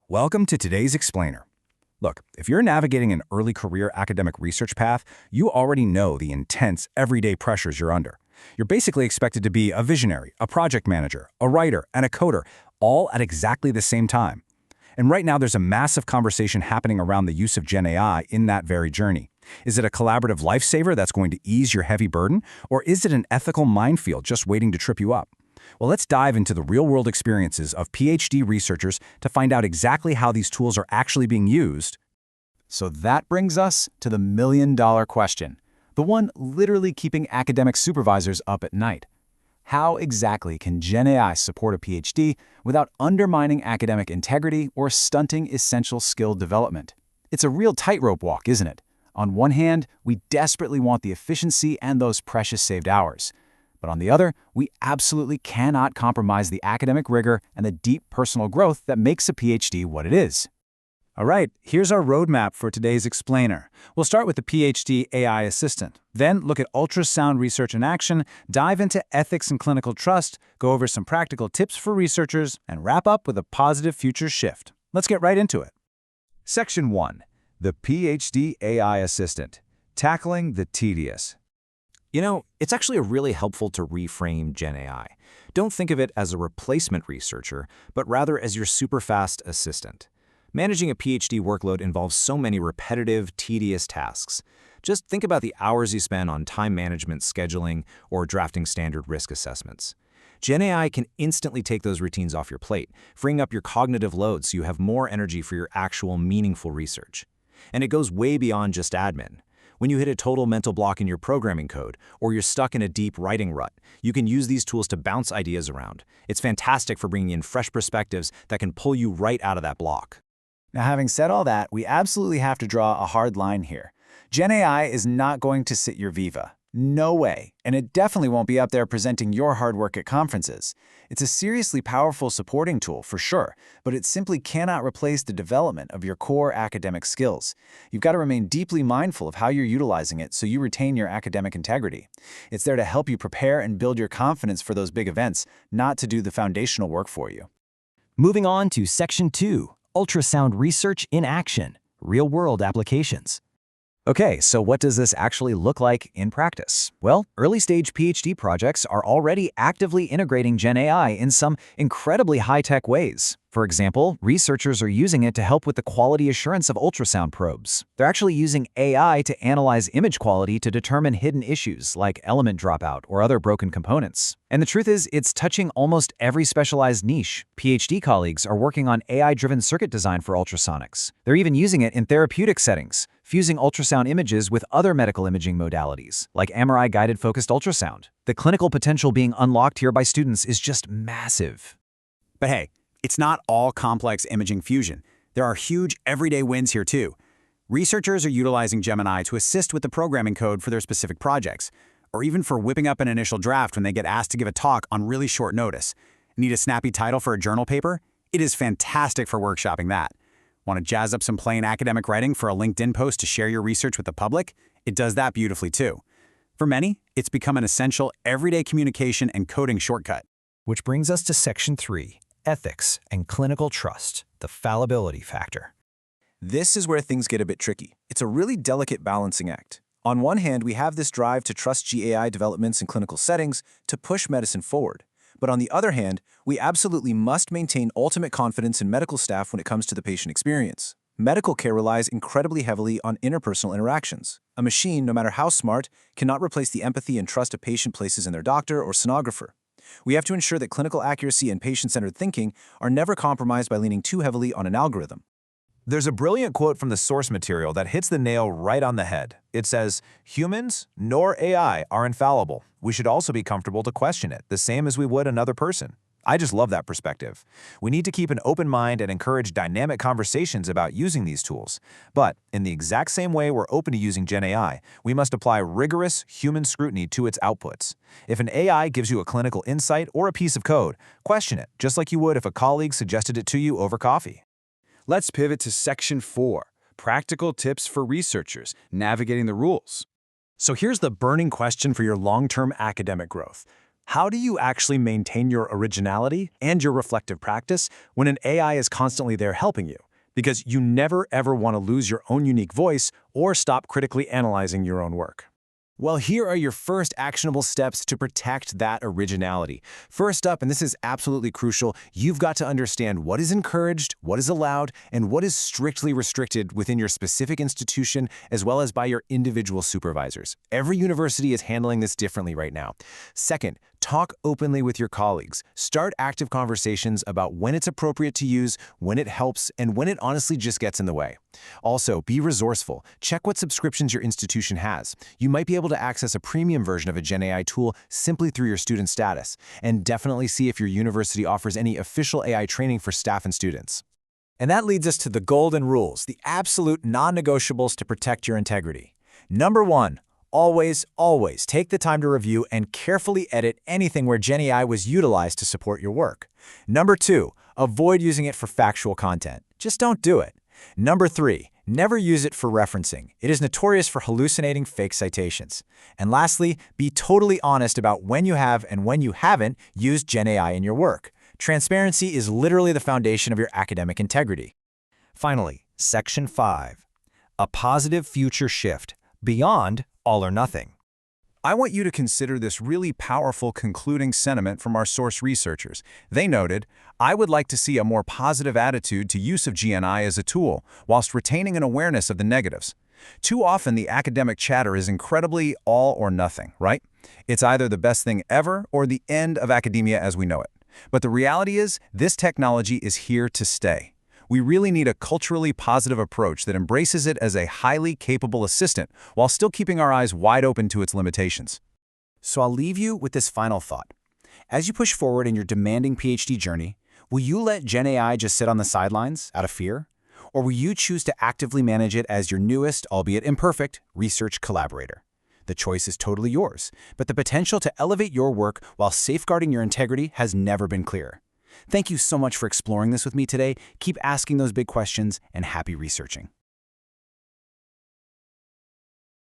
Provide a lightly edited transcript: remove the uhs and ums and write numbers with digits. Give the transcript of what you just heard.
Welcome to today's explainer. Look, if you're navigating an early career academic research path, you already know the intense, everyday pressures you're under. You're basically expected to be a visionary, a project manager, a writer, and a coder, all at exactly the same time. And right now, there's a massive conversation happening around the use of GenAI in that very journey. Is it a collaborative lifesaver that's going to ease your heavy burden, or is it an ethical minefield just waiting to trip you up? Well, let's dive into the real-world experiences of PhD researchers to find out exactly how these tools are actually being used. So that brings us to the million-dollar question, the one literally keeping academic supervisors up at night. How exactly can GenAI support a PhD without undermining academic integrity or stunting essential skill development? It's a real tightrope walk, isn't it? On one hand, we desperately want the efficiency and those precious saved hours. But on the other, we absolutely cannot compromise the academic rigor and the deep personal growth that makes a PhD what it is. All right, here's our roadmap for today's explainer. We'll start with the PhD AI assistant, then look at ultrasound research in action, dive into ethics and clinical trust, go over some practical tips for researchers, and wrap up with a positive future shift. Let's get right into it. Section 1. The PhD AI assistant. Tackling the tedious. You know, it's actually really helpful to reframe GenAI. Don't think of it as a replacement researcher, but rather as your super-fast assistant. Managing a PhD workload involves so many repetitive, tedious tasks. Just think about the hours you spend on time management, scheduling, or drafting standard risk assessments. GenAI can instantly take those routines off your plate, freeing up your cognitive load so you have more energy for your actual meaningful research. And it goes way beyond just admin. When you hit a total mental block in your programming code, or you're stuck in a deep writing rut, you can use these tools to bounce ideas around. It's fantastic for bringing in fresh perspectives that can pull you right out of that block. Now, having said all that, we absolutely have to draw a hard line here. GenAI is not going to sit your Viva. No way. And it definitely won't be up there presenting your hard work at conferences. It's a seriously powerful supporting tool for sure, but it simply cannot replace the development of your core academic skills. You've got to remain deeply mindful of how you're utilizing it so you retain your academic integrity. It's there to help you prepare and build your confidence for those big events, not to do the foundational work for you. Moving on to Section 2, Ultrasound Research in Action, Real-World Applications. Okay, so what does this actually look like in practice? Well, early-stage PhD projects are already actively integrating GenAI in some incredibly high-tech ways. For example, researchers are using it to help with the quality assurance of ultrasound probes. They're actually using AI to analyze image quality to determine hidden issues like element dropout or other broken components. And the truth is, it's touching almost every specialized niche. PhD colleagues are working on AI-driven circuit design for ultrasonics. They're even using it in therapeutic settings, fusing ultrasound images with other medical imaging modalities, like MRI-guided focused ultrasound. The clinical potential being unlocked here by students is just massive. But hey, it's not all complex imaging fusion. There are huge everyday wins here too. Researchers are utilizing Gemini to assist with the programming code for their specific projects, or even for whipping up an initial draft when they get asked to give a talk on really short notice. Need a snappy title for a journal paper? It is fantastic for workshopping that. Want to jazz up some plain academic writing for a LinkedIn post to share your research with the public? It does that beautifully too. For many, it's become an essential everyday communication and coding shortcut. Which brings us to Section 3, Ethics and Clinical Trust, the Fallibility Factor. This is where things get a bit tricky. It's a really delicate balancing act. On one hand, we have this drive to trust GAI developments in clinical settings to push medicine forward. But on the other hand, we absolutely must maintain ultimate confidence in medical staff when it comes to the patient experience. Medical care relies incredibly heavily on interpersonal interactions. A machine, no matter how smart, cannot replace the empathy and trust a patient places in their doctor or sonographer. We have to ensure that clinical accuracy and patient-centered thinking are never compromised by leaning too heavily on an algorithm. There's a brilliant quote from the source material that hits the nail right on the head. It says, "Humans nor AI are infallible. We should also be comfortable to question it, the same as we would another person." I just love that perspective. We need to keep an open mind and encourage dynamic conversations about using these tools. But in the exact same way we're open to using GenAI, we must apply rigorous human scrutiny to its outputs. If an AI gives you a clinical insight or a piece of code, question it, just like you would if a colleague suggested it to you over coffee. Let's pivot to Section 4, Practical Tips for Researchers, Navigating the Rules. So here's the burning question for your long-term academic growth. How do you actually maintain your originality and your reflective practice when an AI is constantly there helping you? Because you never ever want to lose your own unique voice or stop critically analyzing your own work. Well, here are your first actionable steps to protect that originality. First up, and this is absolutely crucial, you've got to understand what is encouraged, what is allowed, and what is strictly restricted within your specific institution as well as by your individual supervisors. Every university is handling this differently right now. Second, talk openly with your colleagues. Start active conversations about when it's appropriate to use, when it helps, and when it honestly just gets in the way. Also, be resourceful. Check what subscriptions your institution has. You might be able to access a premium version of a GenAI tool simply through your student status. And definitely see if your university offers any official AI training for staff and students. And that leads us to the golden rules, the absolute non-negotiables to protect your integrity. Number 1. Always take the time to review and carefully edit anything where GenAI was utilized to support your work. Number 2. Avoid using it for factual content. Just don't do it. Number 3. Never use it for referencing. It is notorious for hallucinating fake citations. And lastly, be totally honest about when you have and when you haven't used GenAI in your work. Transparency is literally the foundation of your academic integrity. Finally, Section 5. A positive future shift beyond all or nothing. I want you to consider this really powerful concluding sentiment from our source researchers. They noted, "I would like to see a more positive attitude to use of GenAI as a tool, whilst retaining an awareness of the negatives." Too often, the academic chatter is incredibly all or nothing, right? It's either the best thing ever or the end of academia as we know it. But the reality is, this technology is here to stay. We really need a culturally positive approach that embraces it as a highly capable assistant while still keeping our eyes wide open to its limitations. So I'll leave you with this final thought. As you push forward in your demanding PhD journey, will you let GenAI just sit on the sidelines out of fear? Or will you choose to actively manage it as your newest, albeit imperfect, research collaborator? The choice is totally yours, but the potential to elevate your work while safeguarding your integrity has never been clearer. Thank you so much for exploring this with me today. Keep asking those big questions and happy researching.